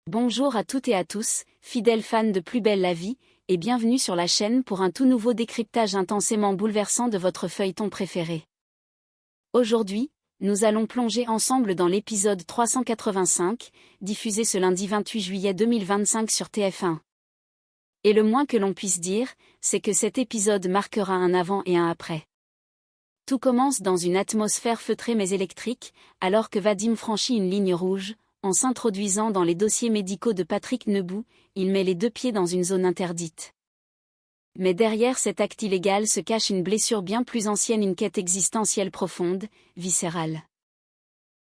Bonjour à toutes et à tous, fidèles fans de Plus belle la vie, et bienvenue sur la chaîne pour un tout nouveau décryptage intensément bouleversant de votre feuilleton préféré. Aujourd'hui, nous allons plonger ensemble dans l'épisode 385, diffusé ce lundi 28 juillet 2025 sur TF1. Et le moins que l'on puisse dire, c'est que cet épisode marquera un avant et un après. Tout commence dans une atmosphère feutrée mais électrique, alors que Vadim franchit une ligne rouge. En s'introduisant dans les dossiers médicaux de Patrick Nebou, il met les deux pieds dans une zone interdite. Mais derrière cet acte illégal se cache une blessure bien plus ancienne, une quête existentielle profonde, viscérale.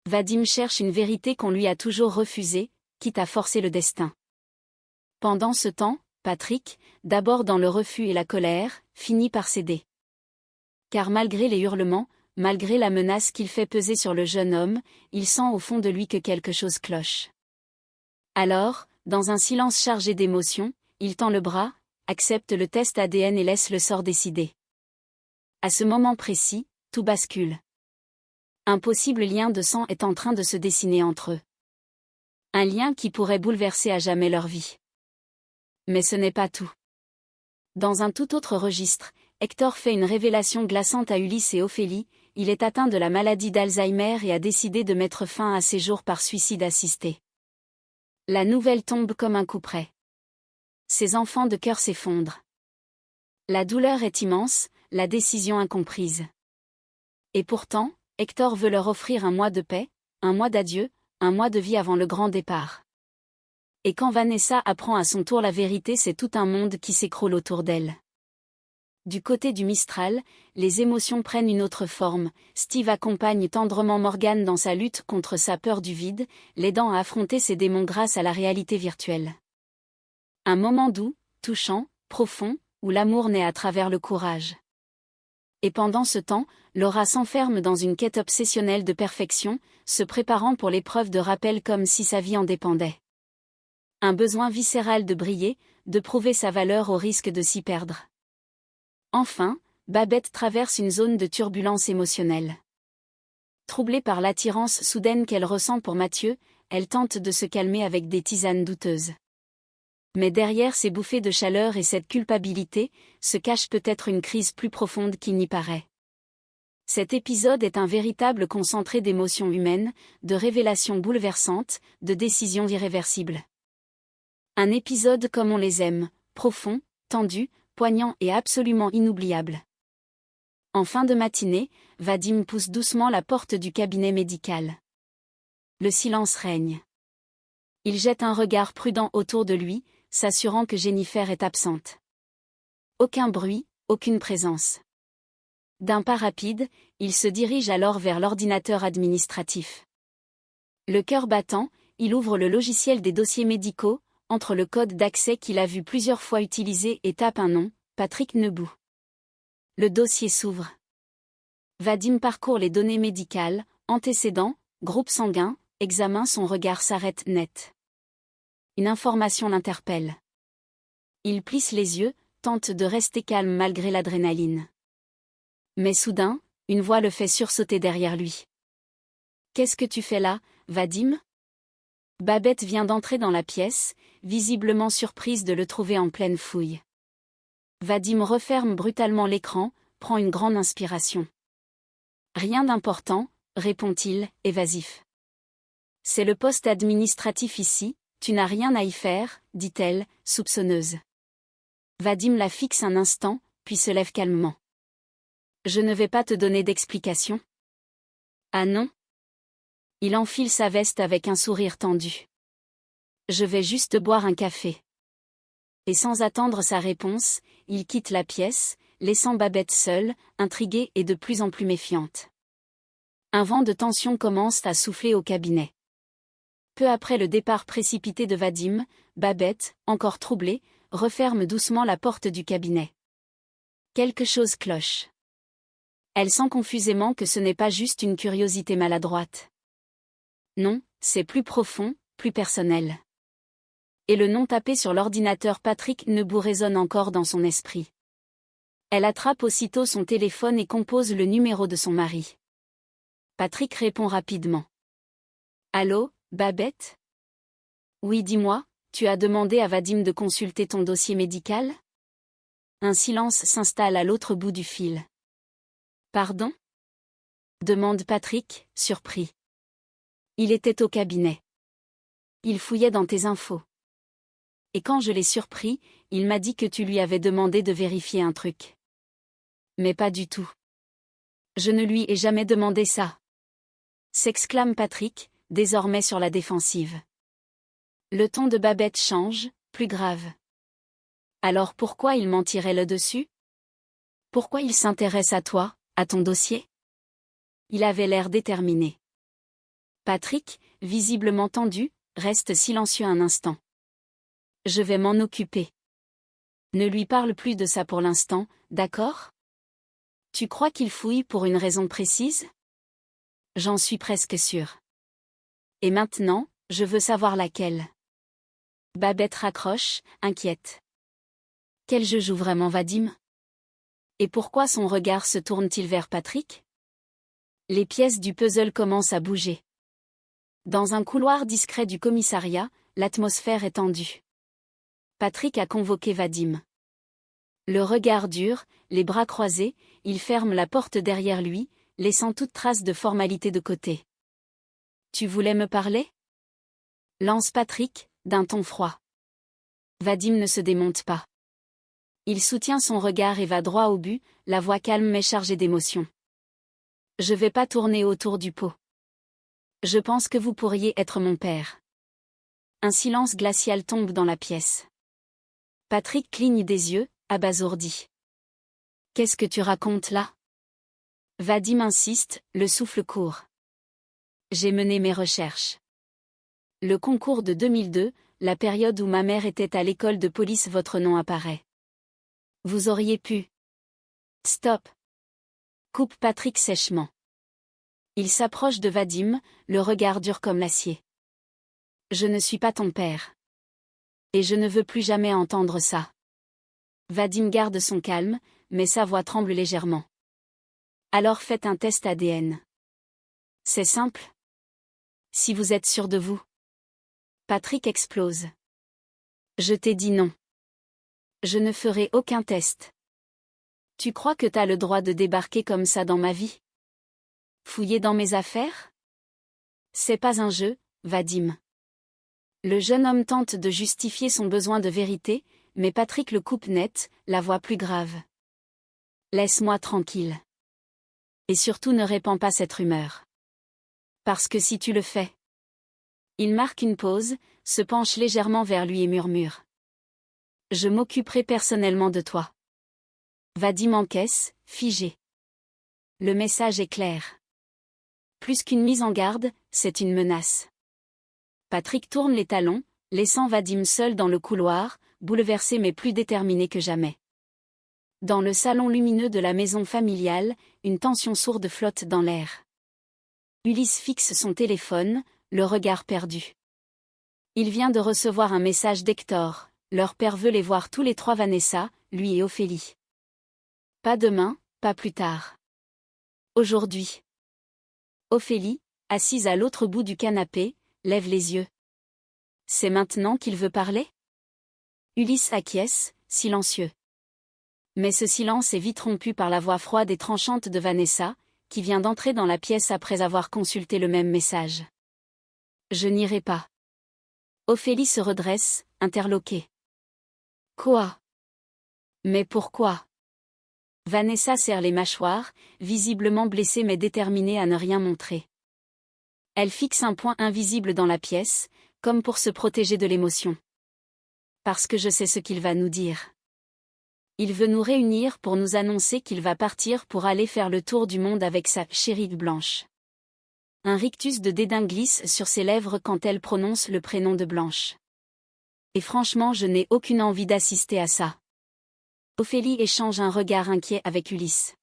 Vadim cherche une vérité qu'on lui a toujours refusée, quitte à forcer le destin. Pendant ce temps, Patrick, d'abord dans le refus et la colère, finit par céder. Car malgré les hurlements, malgré la menace qu'il fait peser sur le jeune homme, il sent au fond de lui que quelque chose cloche. Alors, dans un silence chargé d'émotions, il tend le bras, accepte le test ADN et laisse le sort décider. À ce moment précis, tout bascule. Un possible lien de sang est en train de se dessiner entre eux. Un lien qui pourrait bouleverser à jamais leur vie. Mais ce n'est pas tout. Dans un tout autre registre, Hector fait une révélation glaçante à Ulysse et Ophélie. Il est atteint de la maladie d'Alzheimer et a décidé de mettre fin à ses jours par suicide assisté. La nouvelle tombe comme un coup près. Ses enfants de cœur s'effondrent. La douleur est immense, la décision incomprise. Et pourtant, Hector veut leur offrir un mois de paix, un mois d'adieu, un mois de vie avant le grand départ. Et quand Vanessa apprend à son tour la vérité, c'est tout un monde qui s'écroule autour d'elle. Du côté du Mistral, les émotions prennent une autre forme. Steve accompagne tendrement Morgan dans sa lutte contre sa peur du vide, l'aidant à affronter ses démons grâce à la réalité virtuelle. Un moment doux, touchant, profond, où l'amour naît à travers le courage. Et pendant ce temps, Laura s'enferme dans une quête obsessionnelle de perfection, se préparant pour l'épreuve de rappel comme si sa vie en dépendait. Un besoin viscéral de briller, de prouver sa valeur au risque de s'y perdre. Enfin, Babette traverse une zone de turbulence émotionnelle. Troublée par l'attirance soudaine qu'elle ressent pour Mathieu, elle tente de se calmer avec des tisanes douteuses. Mais derrière ces bouffées de chaleur et cette culpabilité, se cache peut-être une crise plus profonde qu'il n'y paraît. Cet épisode est un véritable concentré d'émotions humaines, de révélations bouleversantes, de décisions irréversibles. Un épisode comme on les aime, profond, tendu, poignant et absolument inoubliable. En fin de matinée, Vadim pousse doucement la porte du cabinet médical. Le silence règne. Il jette un regard prudent autour de lui, s'assurant que Jennifer est absente. Aucun bruit, aucune présence. D'un pas rapide, il se dirige alors vers l'ordinateur administratif. Le cœur battant, il ouvre le logiciel des dossiers médicaux, entre le code d'accès qu'il a vu plusieurs fois utilisé et tape un nom, Patrick Nebou. Le dossier s'ouvre. Vadim parcourt les données médicales, antécédents, groupe sanguin, examen, son regard s'arrête net. Une information l'interpelle. Il plisse les yeux, tente de rester calme malgré l'adrénaline. Mais soudain, une voix le fait sursauter derrière lui. « Qu'est-ce que tu fais là, Vadim ?» Babette vient d'entrer dans la pièce, visiblement surprise de le trouver en pleine fouille. Vadim referme brutalement l'écran, prend une grande inspiration. « Rien d'important, » répond-il, évasif. « C'est le poste administratif ici, tu n'as rien à y faire, dit-elle, soupçonneuse. Vadim la fixe un instant, puis se lève calmement. « Je ne vais pas te donner d'explication. »« Ah non ?» Il enfile sa veste avec un sourire tendu. « Je vais juste boire un café. » Et sans attendre sa réponse, il quitte la pièce, laissant Babette seule, intriguée et de plus en plus méfiante. Un vent de tension commence à souffler au cabinet. Peu après le départ précipité de Vadim, Babette, encore troublée, referme doucement la porte du cabinet. Quelque chose cloche. Elle sent confusément que ce n'est pas juste une curiosité maladroite. Non, c'est plus profond, plus personnel. Et le nom tapé sur l'ordinateur Patrick Nebou résonne encore dans son esprit. Elle attrape aussitôt son téléphone et compose le numéro de son mari. Patrick répond rapidement. « Allô, Babette ? Oui, dis-moi, tu as demandé à Vadim de consulter ton dossier médical? Un silence s'installe à l'autre bout du fil. Pardon? Demande Patrick, surpris. Il était au cabinet. Il fouillait dans tes infos. Et quand je l'ai surpris, il m'a dit que tu lui avais demandé de vérifier un truc. Mais pas du tout. Je ne lui ai jamais demandé ça. S'exclame Patrick, désormais sur la défensive. Le ton de Babette change, plus grave. Alors pourquoi il mentirait là-dessus? Pourquoi il s'intéresse à toi, à ton dossier? Il avait l'air déterminé. Patrick, visiblement tendu, reste silencieux un instant. Je vais m'en occuper. Ne lui parle plus de ça pour l'instant, d'accord? Tu crois qu'il fouille pour une raison précise? J'en suis presque sûre. Et maintenant, je veux savoir laquelle. Babette raccroche, inquiète. Quel jeu joue vraiment Vadim? Et pourquoi son regard se tourne-t-il vers Patrick? Les pièces du puzzle commencent à bouger. Dans un couloir discret du commissariat, l'atmosphère est tendue. Patrick a convoqué Vadim. Le regard dur, les bras croisés, il ferme la porte derrière lui, laissant toute trace de formalité de côté. Tu voulais me parler? Lance Patrick, d'un ton froid. Vadim ne se démonte pas. Il soutient son regard et va droit au but, la voix calme mais chargée d'émotion. Je vais pas tourner autour du pot. Je pense que vous pourriez être mon père. Un silence glacial tombe dans la pièce. Patrick cligne des yeux, abasourdi. Qu'est-ce que tu racontes là? Vadim insiste, le souffle court. J'ai mené mes recherches. Le concours de 2002, la période où ma mère était à l'école de police, votre nom apparaît. Vous auriez pu. Stop. Coupe Patrick sèchement. Il s'approche de Vadim, le regard dur comme l'acier. Je ne suis pas ton père. Et je ne veux plus jamais entendre ça. Vadim garde son calme, mais sa voix tremble légèrement. Alors faites un test ADN. C'est simple. Si vous êtes sûr de vous. Patrick explose. Je t'ai dit non. Je ne ferai aucun test. Tu crois que t'as le droit de débarquer comme ça dans ma vie? Fouiller dans mes affaires? C'est pas un jeu, Vadim. Le jeune homme tente de justifier son besoin de vérité, mais Patrick le coupe net, la voix plus grave. Laisse-moi tranquille. Et surtout ne répands pas cette rumeur. Parce que si tu le fais. Il marque une pause, se penche légèrement vers lui et murmure. Je m'occuperai personnellement de toi. Vadim encaisse, figé. Le message est clair. Plus qu'une mise en garde, c'est une menace. Patrick tourne les talons, laissant Vadim seul dans le couloir, bouleversé mais plus déterminé que jamais. Dans le salon lumineux de la maison familiale, une tension sourde flotte dans l'air. Ulysse fixe son téléphone, le regard perdu. Il vient de recevoir un message d'Hector, leur père veut les voir tous les trois, Vanessa, lui et Ophélie. Pas demain, pas plus tard. Aujourd'hui. Ophélie, assise à l'autre bout du canapé, lève les yeux. C'est maintenant qu'il veut parler? Ulysse acquiesce, silencieux. Mais ce silence est vite rompu par la voix froide et tranchante de Vanessa, qui vient d'entrer dans la pièce après avoir consulté le même message. Je n'irai pas. Ophélie se redresse, interloquée. Quoi? Mais pourquoi? Vanessa serre les mâchoires, visiblement blessée mais déterminée à ne rien montrer. Elle fixe un point invisible dans la pièce, comme pour se protéger de l'émotion. Parce que je sais ce qu'il va nous dire. Il veut nous réunir pour nous annoncer qu'il va partir pour aller faire le tour du monde avec sa chérie Blanche. Un rictus de dédain glisse sur ses lèvres quand elle prononce le prénom de Blanche. Et franchement, je n'ai aucune envie d'assister à ça. Ophélie échange un regard inquiet avec Ulysse.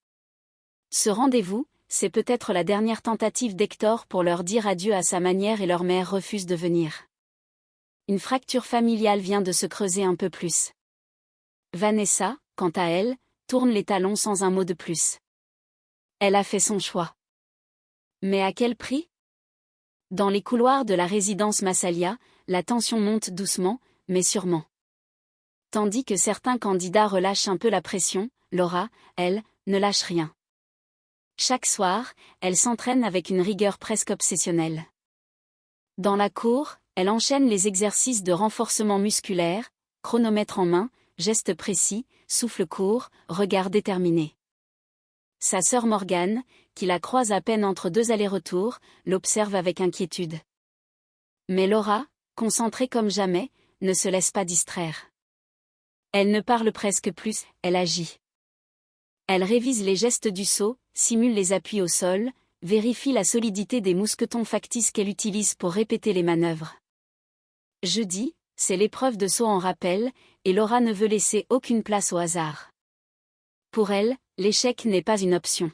Ce rendez-vous, c'est peut-être la dernière tentative d'Hector pour leur dire adieu à sa manière et leur mère refuse de venir. Une fracture familiale vient de se creuser un peu plus. Vanessa, quant à elle, tourne les talons sans un mot de plus. Elle a fait son choix. Mais à quel prix? Dans les couloirs de la résidence Massalia, la tension monte doucement, mais sûrement. Tandis que certains candidats relâchent un peu la pression, Laura, elle, ne lâche rien. Chaque soir, elle s'entraîne avec une rigueur presque obsessionnelle. Dans la cour, elle enchaîne les exercices de renforcement musculaire, chronomètre en main, gestes précis, souffle court, regard déterminé. Sa sœur Morgane, qui la croise à peine entre deux allers-retours, l'observe avec inquiétude. Mais Laura, concentrée comme jamais, ne se laisse pas distraire. Elle ne parle presque plus, elle agit. Elle révise les gestes du saut, simule les appuis au sol, vérifie la solidité des mousquetons factices qu'elle utilise pour répéter les manœuvres. Jeudi, c'est l'épreuve de saut en rappel, et Laura ne veut laisser aucune place au hasard. Pour elle, l'échec n'est pas une option.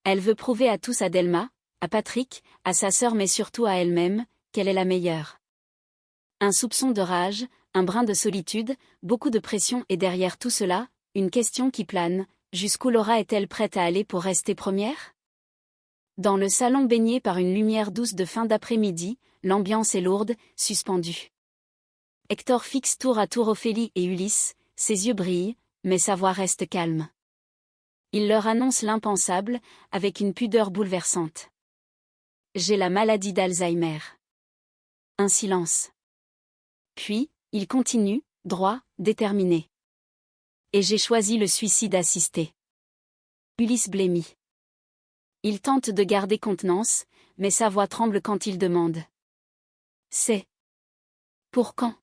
Elle veut prouver à tous, à Delma, à Patrick, à sa sœur mais surtout à elle-même, qu'elle est la meilleure. Un soupçon de rage, un brin de solitude, beaucoup de pression et derrière tout cela, une question qui plane, jusqu'où Laura est-elle prête à aller pour rester première ? Dans le salon baigné par une lumière douce de fin d'après-midi, l'ambiance est lourde, suspendue. Hector fixe tour à tour Ophélie et Ulysse, ses yeux brillent, mais sa voix reste calme. Il leur annonce l'impensable, avec une pudeur bouleversante. J'ai la maladie d'Alzheimer. Un silence. Puis, il continue, droit, déterminé. Et j'ai choisi le suicide assisté. Ulysse blêmit. Il tente de garder contenance, mais sa voix tremble quand il demande. C'est. Pour quand ?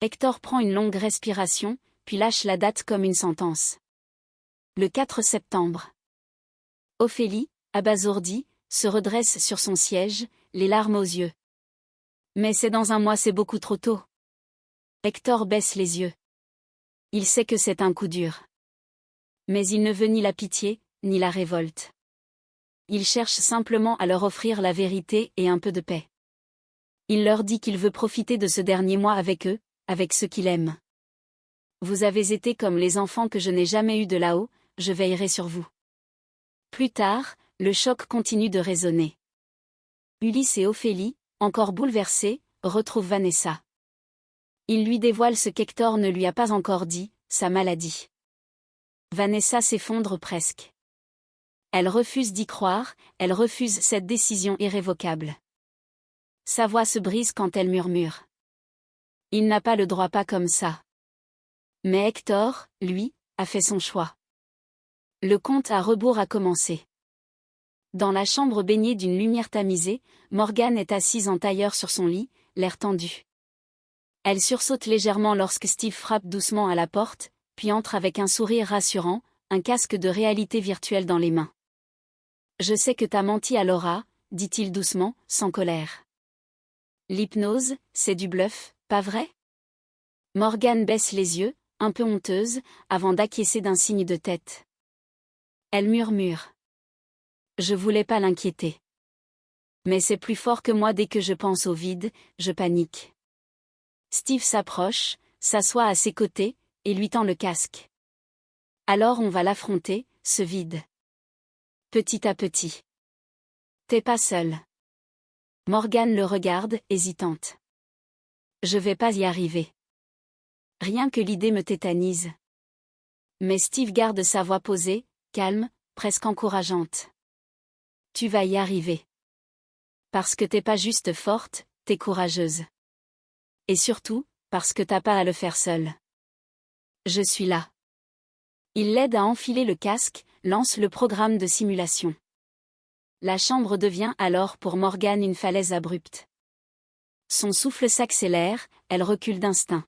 Hector prend une longue respiration, puis lâche la date comme une sentence. Le 4 septembre. Ophélie, abasourdie, se redresse sur son siège, les larmes aux yeux. Mais c'est dans un mois, c'est beaucoup trop tôt. Hector baisse les yeux. Il sait que c'est un coup dur. Mais il ne veut ni la pitié, ni la révolte. Il cherche simplement à leur offrir la vérité et un peu de paix. Il leur dit qu'il veut profiter de ce dernier mois avec eux, avec ceux qu'il aime. Vous avez été comme les enfants que je n'ai jamais eus de là-haut, je veillerai sur vous. Plus tard, le choc continue de résonner. Ulysse et Ophélie, encore bouleversés, retrouvent Vanessa. Il lui dévoile ce qu'Hector ne lui a pas encore dit, sa maladie. Vanessa s'effondre presque. Elle refuse d'y croire, elle refuse cette décision irrévocable. Sa voix se brise quand elle murmure. Il n'a pas le droit, pas comme ça. Mais Hector, lui, a fait son choix. Le compte à rebours a commencé. Dans la chambre baignée d'une lumière tamisée, Morgane est assise en tailleur sur son lit, l'air tendu. Elle sursaute légèrement lorsque Steve frappe doucement à la porte, puis entre avec un sourire rassurant, un casque de réalité virtuelle dans les mains. « Je sais que t'as menti à Laura », dit-il doucement, sans colère. « L'hypnose, c'est du bluff, pas vrai ?» Morgane baisse les yeux, un peu honteuse, avant d'acquiescer d'un signe de tête. Elle murmure. « Je voulais pas l'inquiéter. Mais c'est plus fort que moi, dès que je pense au vide, je panique. » Steve s'approche, s'assoit à ses côtés, et lui tend le casque. « Alors on va l'affronter, ce vide. Petit à petit. T'es pas seul. » Morgane le regarde, hésitante. « Je vais pas y arriver. Rien que l'idée me tétanise. » Mais Steve garde sa voix posée, calme, presque encourageante. « Tu vas y arriver. Parce que t'es pas juste forte, t'es courageuse. Et surtout, parce que t'as pas à le faire seule. Je suis là. » Il l'aide à enfiler le casque, lance le programme de simulation. La chambre devient alors pour Morgane une falaise abrupte. Son souffle s'accélère, elle recule d'instinct.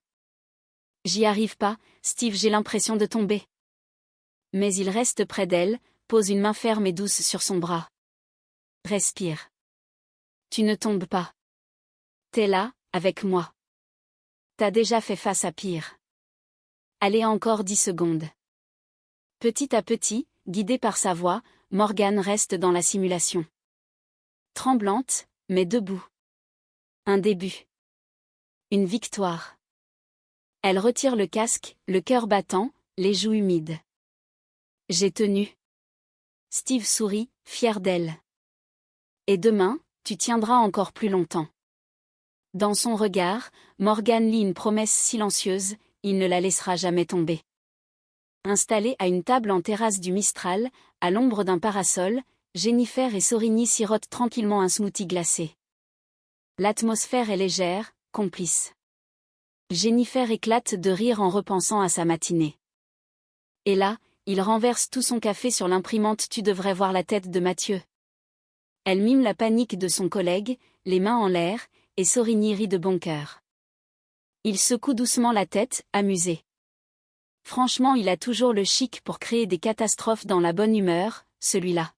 « J'y arrive pas, Steve, j'ai l'impression de tomber. » Mais il reste près d'elle, pose une main ferme et douce sur son bras. « Respire. Tu ne tombes pas. T'es là, avec moi. T'as déjà fait face à pire. Allez, encore 10 secondes. » Petit à petit, guidée par sa voix, Morgane reste dans la simulation. Tremblante, mais debout. Un début. Une victoire. Elle retire le casque, le cœur battant, les joues humides. « J'ai tenu. » Steve sourit, fier d'elle. « Et demain, tu tiendras encore plus longtemps. Dans son regard, Morgan lit une promesse silencieuse, il ne la laissera jamais tomber. Installée à une table en terrasse du Mistral, à l'ombre d'un parasol, Jennifer et Sorigny sirotent tranquillement un smoothie glacé. L'atmosphère est légère, complice. Jennifer éclate de rire en repensant à sa matinée. Et là, il renverse tout son café sur l'imprimante. Tu devrais voir la tête de Mathieu. Elle mime la panique de son collègue, les mains en l'air, et Sorigny rit de bon cœur. Il secoue doucement la tête, amusé. Franchement, il a toujours le chic pour créer des catastrophes dans la bonne humeur, celui-là.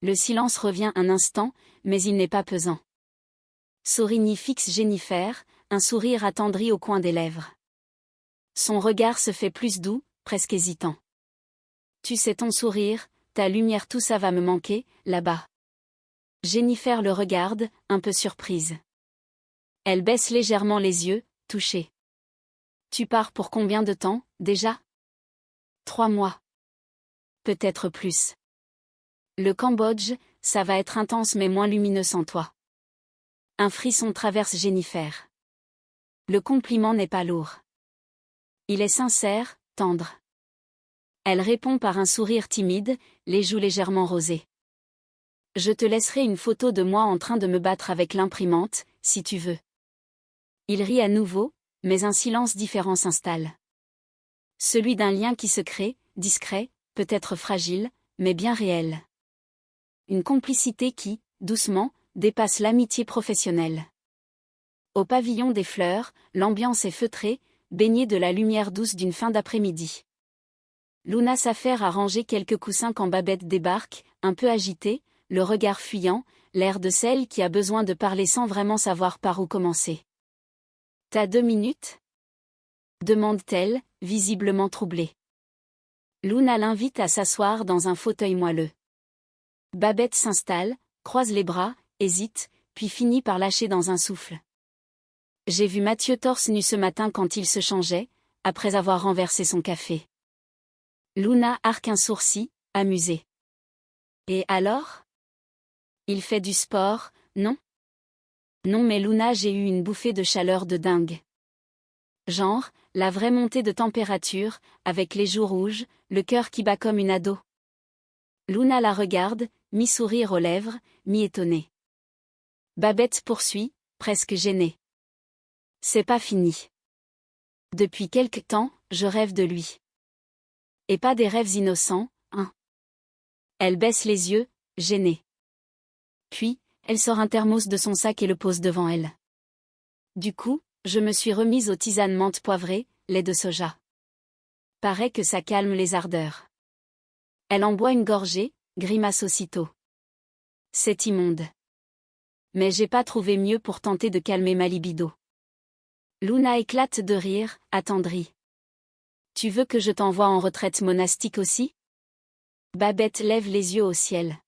Le silence revient un instant, mais il n'est pas pesant. Sorigny fixe Jennifer, un sourire attendri au coin des lèvres. Son regard se fait plus doux, presque hésitant. Tu sais, ton sourire, ta lumière, tout ça va me manquer, là-bas. Jennifer le regarde, un peu surprise. Elle baisse légèrement les yeux, touchée. Tu pars pour combien de temps, déjà? 3 mois. Peut-être plus. Le Cambodge, ça va être intense mais moins lumineux sans toi. Un frisson traverse Jennifer. Le compliment n'est pas lourd. Il est sincère, tendre. Elle répond par un sourire timide, les joues légèrement rosées. Je te laisserai une photo de moi en train de me battre avec l'imprimante, si tu veux. Il rit à nouveau, mais un silence différent s'installe. Celui d'un lien qui se crée, discret, peut-être fragile, mais bien réel. Une complicité qui, doucement, dépasse l'amitié professionnelle. Au pavillon des fleurs, l'ambiance est feutrée, baignée de la lumière douce d'une fin d'après-midi. Luna s'affaire à ranger quelques coussins quand Babette débarque, un peu agitée, le regard fuyant, l'air de celle qui a besoin de parler sans vraiment savoir par où commencer. « T'as 2 minutes ?» demande-t-elle, visiblement troublée. Luna l'invite à s'asseoir dans un fauteuil moelleux. Babette s'installe, croise les bras, hésite, puis finit par lâcher dans un souffle. J'ai vu Mathieu torse nu ce matin quand il se changeait, après avoir renversé son café. Luna arque un sourcil, amusée. Et alors? Il fait du sport, non? Non, mais Luna, j'ai eu une bouffée de chaleur de dingue. Genre, la vraie montée de température, avec les joues rouges, le cœur qui bat comme une ado. Luna la regarde, mi-sourire aux lèvres, mi-étonnée. Babette poursuit, presque gênée. C'est pas fini. Depuis quelque temps, je rêve de lui. Et pas des rêves innocents, hein. Elle baisse les yeux, gênée. Puis, elle sort un thermos de son sac et le pose devant elle. Du coup, je me suis remise aux tisanes menthe poivrée, lait de soja. Paraît que ça calme les ardeurs. Elle en boit une gorgée, grimace aussitôt. C'est immonde. Mais j'ai pas trouvé mieux pour tenter de calmer ma libido. Luna éclate de rire, attendrie. Tu veux que je t'envoie en retraite monastique aussi? Babette lève les yeux au ciel.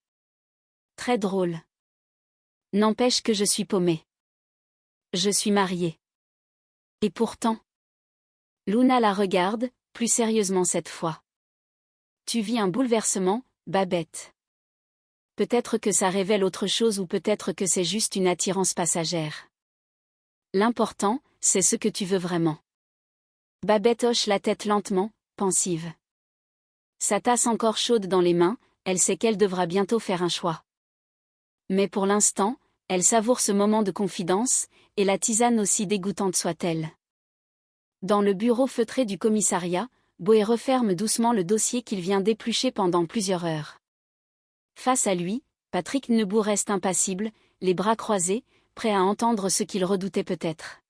Très drôle. N'empêche que je suis paumée. Je suis mariée. Et pourtant. Luna la regarde, plus sérieusement cette fois. Tu vis un bouleversement, Babette. Peut-être que ça révèle autre chose ou peut-être que c'est juste une attirance passagère. L'important, c'est ce que tu veux vraiment. Babette hoche la tête lentement, pensive. Sa tasse encore chaude dans les mains, elle sait qu'elle devra bientôt faire un choix. Mais pour l'instant, elle savoure ce moment de confidence, et la tisane aussi dégoûtante soit-elle. Dans le bureau feutré du commissariat, Boé referme doucement le dossier qu'il vient d'éplucher pendant plusieurs heures. Face à lui, Patrick Nebout reste impassible, les bras croisés, prêt à entendre ce qu'il redoutait peut-être.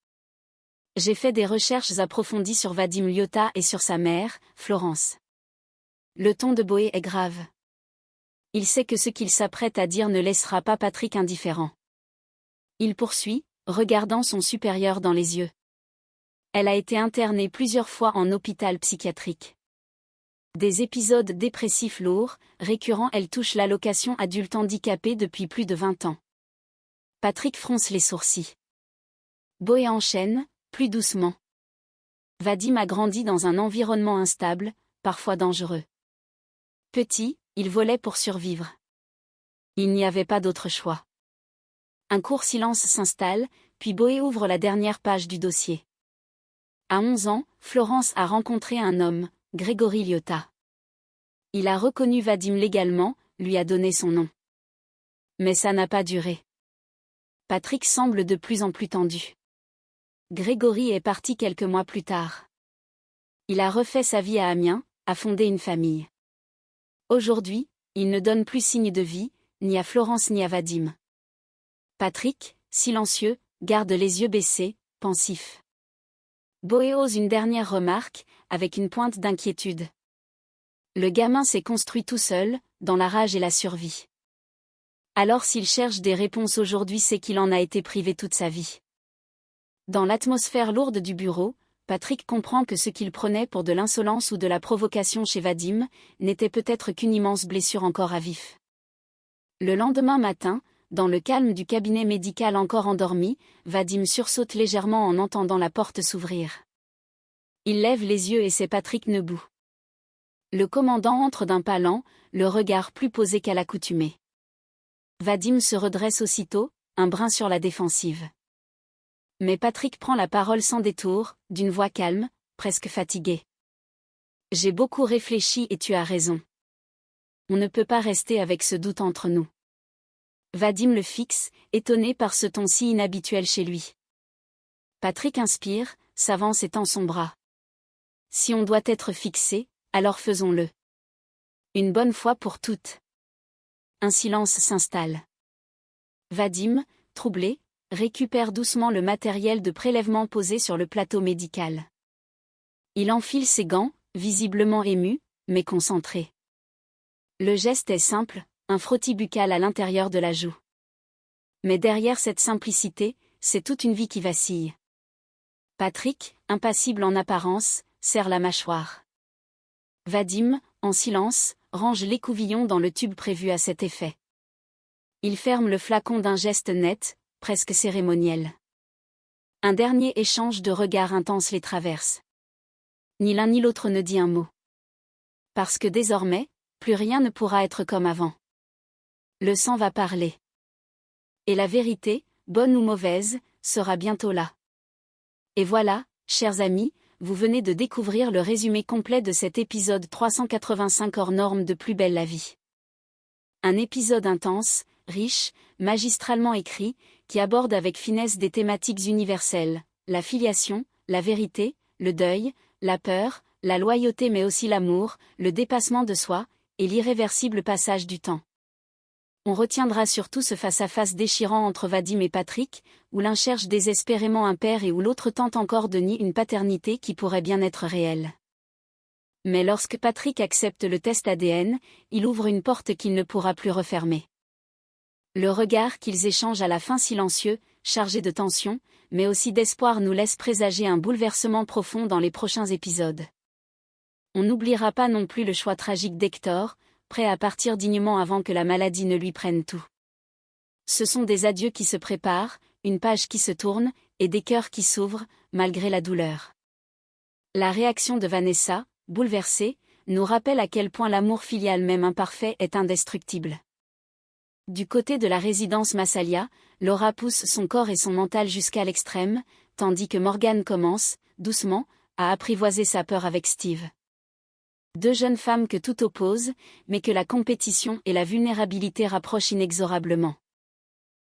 J'ai fait des recherches approfondies sur Vadim Lyotta et sur sa mère, Florence. Le ton de Boé est grave. Il sait que ce qu'il s'apprête à dire ne laissera pas Patrick indifférent. Il poursuit, regardant son supérieur dans les yeux. Elle a été internée plusieurs fois en hôpital psychiatrique. Des épisodes dépressifs lourds, récurrents. Elle touche l'allocation adulte handicapé depuis plus de 20 ans. Patrick fronce les sourcils. Boé enchaîne, plus doucement. Vadim a grandi dans un environnement instable, parfois dangereux. Petit, il volait pour survivre. Il n'y avait pas d'autre choix. Un court silence s'installe, puis Boé ouvre la dernière page du dossier. À 11 ans, Florence a rencontré un homme, Grégory Lyotta. Il a reconnu Vadim légalement, lui a donné son nom. Mais ça n'a pas duré. Patrick semble de plus en plus tendu. Grégory est parti quelques mois plus tard. Il a refait sa vie à Amiens, a fondé une famille. Aujourd'hui, il ne donne plus signe de vie, ni à Florence ni à Vadim. Patrick, silencieux, garde les yeux baissés, pensif. Boé ose une dernière remarque, avec une pointe d'inquiétude. Le gamin s'est construit tout seul, dans la rage et la survie. Alors s'il cherche des réponses aujourd'hui, c'est qu'il en a été privé toute sa vie. Dans l'atmosphère lourde du bureau, Patrick comprend que ce qu'il prenait pour de l'insolence ou de la provocation chez Vadim, n'était peut-être qu'une immense blessure encore à vif. Le lendemain matin, dans le calme du cabinet médical encore endormi, Vadim sursaute légèrement en entendant la porte s'ouvrir. Il lève les yeux et c'est Patrick Nebout. Le commandant entre d'un pas lent, le regard plus posé qu'à l'accoutumée. Vadim se redresse aussitôt, un brin sur la défensive. Mais Patrick prend la parole sans détour, d'une voix calme, presque fatiguée. « J'ai beaucoup réfléchi et tu as raison. On ne peut pas rester avec ce doute entre nous. » Vadim le fixe, étonné par ce ton si inhabituel chez lui. Patrick inspire, s'avance et tend son bras. « Si on doit être fixé, alors faisons-le. Une bonne fois pour toutes. » Un silence s'installe. Vadim, troublé, récupère doucement le matériel de prélèvement posé sur le plateau médical. Il enfile ses gants, visiblement ému, mais concentré. Le geste est simple, un frottis buccal à l'intérieur de la joue. Mais derrière cette simplicité, c'est toute une vie qui vacille. Patrick, impassible en apparence, serre la mâchoire. Vadim, en silence, range l'écouvillon dans le tube prévu à cet effet. Il ferme le flacon d'un geste net, presque cérémoniel. Un dernier échange de regards intenses les traverse. Ni l'un ni l'autre ne dit un mot. Parce que désormais, plus rien ne pourra être comme avant. Le sang va parler. Et la vérité, bonne ou mauvaise, sera bientôt là. Et voilà, chers amis, vous venez de découvrir le résumé complet de cet épisode 385 hors norme de Plus belle la vie. Un épisode intense, riche, magistralement écrit, qui aborde avec finesse des thématiques universelles, la filiation, la vérité, le deuil, la peur, la loyauté mais aussi l'amour, le dépassement de soi, et l'irréversible passage du temps. On retiendra surtout ce face-à-face déchirant entre Vadim et Patrick, où l'un cherche désespérément un père et où l'autre tente encore de nier une paternité qui pourrait bien être réelle. Mais lorsque Patrick accepte le test ADN, il ouvre une porte qu'il ne pourra plus refermer. Le regard qu'ils échangent à la fin silencieux, chargé de tension, mais aussi d'espoir nous laisse présager un bouleversement profond dans les prochains épisodes. On n'oubliera pas non plus le choix tragique d'Hector, prêt à partir dignement avant que la maladie ne lui prenne tout. Ce sont des adieux qui se préparent, une page qui se tourne, et des cœurs qui s'ouvrent, malgré la douleur. La réaction de Vanessa, bouleversée, nous rappelle à quel point l'amour filial même imparfait est indestructible. Du côté de la résidence Massalia, Laura pousse son corps et son mental jusqu'à l'extrême, tandis que Morgane commence, doucement, à apprivoiser sa peur avec Steve. Deux jeunes femmes que tout oppose, mais que la compétition et la vulnérabilité rapprochent inexorablement.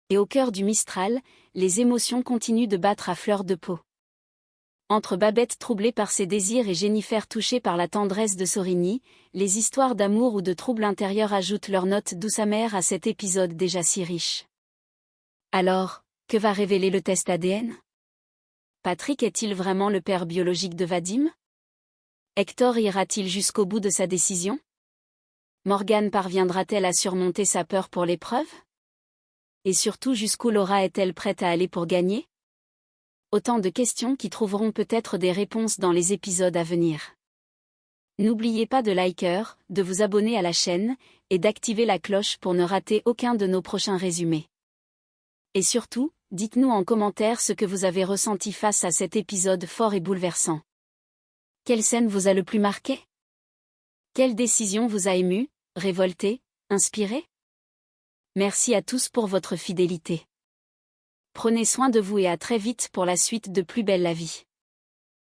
Et au cœur du Mistral, les émotions continuent de battre à fleur de peau. Entre Babette troublée par ses désirs et Jennifer touchée par la tendresse de Sorigny, les histoires d'amour ou de troubles intérieurs ajoutent leur note douce amère à cet épisode déjà si riche. Alors, que va révéler le test ADN? Patrick est-il vraiment le père biologique de Vadim? Hector ira-t-il jusqu'au bout de sa décision? Morgane parviendra-t-elle à surmonter sa peur pour l'épreuve? Et surtout jusqu'où Laura est-elle prête à aller pour gagner? Autant de questions qui trouveront peut-être des réponses dans les épisodes à venir. N'oubliez pas de liker, de vous abonner à la chaîne, et d'activer la cloche pour ne rater aucun de nos prochains résumés. Et surtout, dites-nous en commentaire ce que vous avez ressenti face à cet épisode fort et bouleversant. Quelle scène vous a le plus marqué? Quelle décision vous a ému, révolté, inspiré? Merci à tous pour votre fidélité. Prenez soin de vous et à très vite pour la suite de Plus belle la vie.